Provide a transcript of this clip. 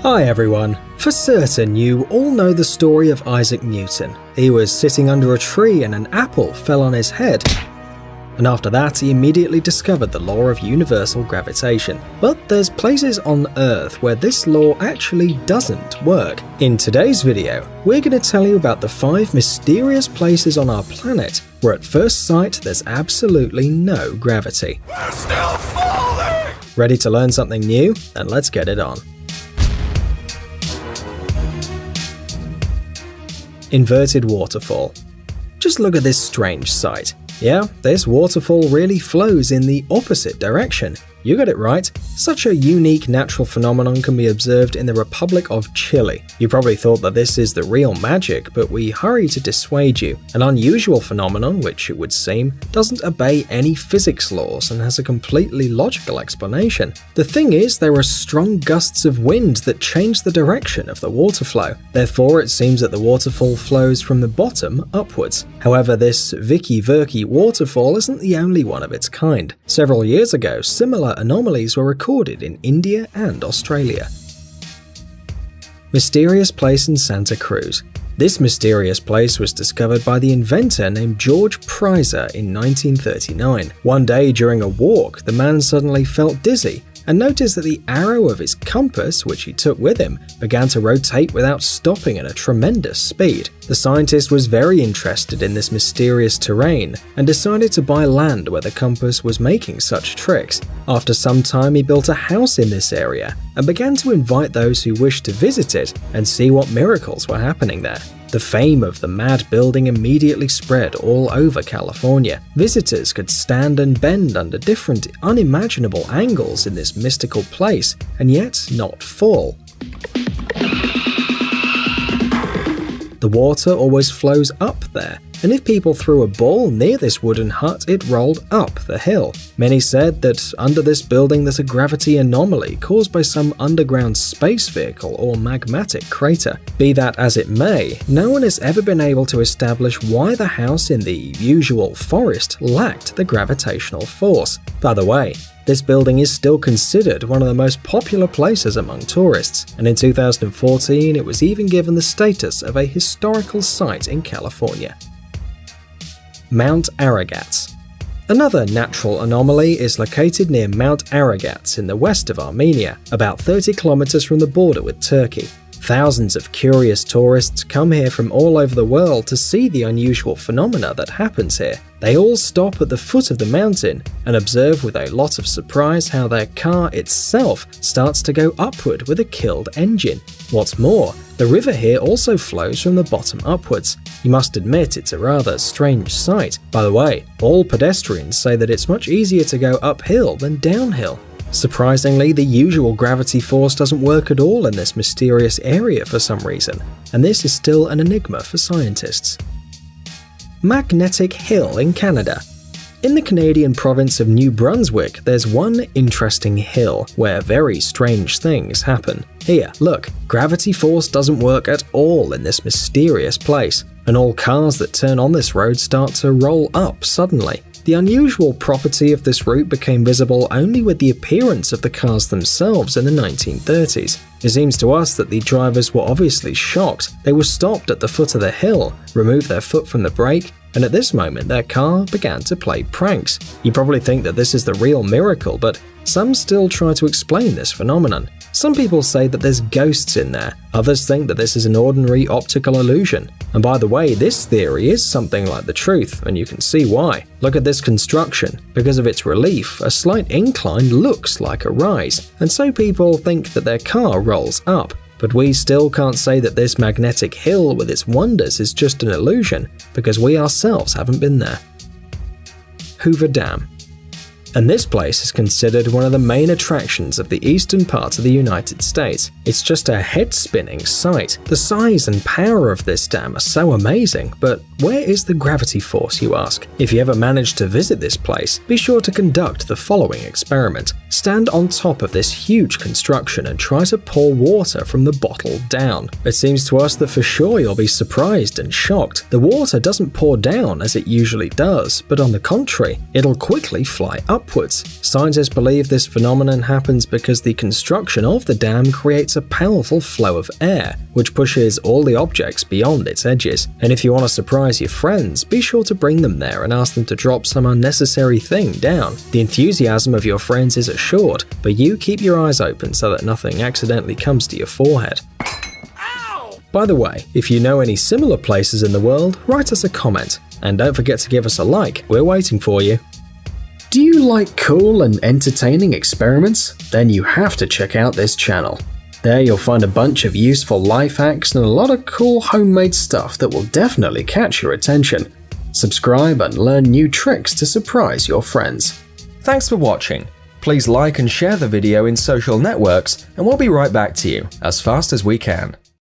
Hi everyone. For certain, you all know the story of Isaac Newton. He was sitting under a tree and an apple fell on his head. And after that, he immediately discovered the law of universal gravitation. But there's places on Earth where this law actually doesn't work. In today's video, we're going to tell you about the 5 mysterious places on our planet where at first sight there's absolutely no gravity. We're still falling! Ready to learn something new? Then let's get it on. Inverted waterfall. Just look at this strange sight. Yeah, this waterfall really flows in the opposite direction. You got it right. Such a unique natural phenomenon can be observed in the Republic of Chile. You probably thought that this is the real magic, but we hurry to dissuade you. An unusual phenomenon, which it would seem, doesn't obey any physics laws and has a completely logical explanation. The thing is, there are strong gusts of wind that change the direction of the water flow. Therefore, it seems that the waterfall flows from the bottom upwards. However, this Vicky Verky waterfall isn't the only one of its kind. Several years ago, similar anomalies were recorded in India and Australia. Mysterious place in Santa Cruz. This mysterious place was discovered by the inventor named George Prizer in 1939. One day during a walk, the man suddenly felt dizzy and noticed that the arrow of his compass, which he took with him, began to rotate without stopping at a tremendous speed. The scientist was very interested in this mysterious terrain and decided to buy land where the compass was making such tricks. After some time, he built a house in this area and began to invite those who wished to visit it and see what miracles were happening there. The fame of the mad building immediately spread all over California. Visitors could stand and bend under different unimaginable angles in this mystical place and yet not fall. The water always flows up there, and if people threw a ball near this wooden hut, it rolled up the hill. Many said that under this building there's a gravity anomaly caused by some underground space vehicle or magmatic crater. Be that as it may, no one has ever been able to establish why the house in the usual forest lacked the gravitational force. By the way, this building is still considered one of the most popular places among tourists, and in 2014 it was even given the status of a historical site in California. Mount Aragats. Another natural anomaly is located near Mount Aragats in the west of Armenia, about 30 kilometers from the border with Turkey. Thousands of curious tourists come here from all over the world to see the unusual phenomena that happens here. They all stop at the foot of the mountain and observe with a lot of surprise how their car itself starts to go upward with a killed engine. What's more, the river here also flows from the bottom upwards. You must admit it's a rather strange sight. By the way, all pedestrians say that it's much easier to go uphill than downhill. Surprisingly, the usual gravity force doesn't work at all in this mysterious area for some reason, and this is still an enigma for scientists. Magnetic Hill in Canada. In the Canadian province of New Brunswick, there's one interesting hill where very strange things happen. Here, look, gravity force doesn't work at all in this mysterious place, and all cars that turn on this road start to roll up suddenly. The unusual property of this route became visible only with the appearance of the cars themselves in the 1930s. It seems to us that the drivers were obviously shocked. They were stopped at the foot of the hill, removed their foot from the brake, and at this moment their car began to play pranks. You probably think that this is the real miracle, but some still try to explain this phenomenon. Some people say that there's ghosts in there, others think that this is an ordinary optical illusion. And by the way, this theory is something like the truth, and you can see why. Look at this construction. Because of its relief, a slight incline looks like a rise, and so people think that their car rolls up. But we still can't say that this magnetic hill with its wonders is just an illusion, because we ourselves haven't been there. Hoover Dam. And this place is considered one of the main attractions of the eastern part of the United States. It's just a head-spinning sight. The size and power of this dam are so amazing, but where is the gravity force, you ask? If you ever manage to visit this place, be sure to conduct the following experiment. Stand on top of this huge construction and try to pour water from the bottle down. It seems to us that for sure you'll be surprised and shocked. The water doesn't pour down as it usually does, but on the contrary, it'll quickly fly up upwards. Scientists believe this phenomenon happens because the construction of the dam creates a powerful flow of air, which pushes all the objects beyond its edges. And if you want to surprise your friends, be sure to bring them there and ask them to drop some unnecessary thing down. The enthusiasm of your friends is assured, but you keep your eyes open so that nothing accidentally comes to your forehead. By the way, if you know any similar places in the world, write us a comment. And don't forget to give us a like, we're waiting for you. Do you like cool and entertaining experiments? Then you have to check out this channel. There you'll find a bunch of useful life hacks and a lot of cool homemade stuff that will definitely catch your attention. Subscribe and learn new tricks to surprise your friends. Thanks for watching. Please like and share the video in social networks, and we'll be right back to you as fast as we can.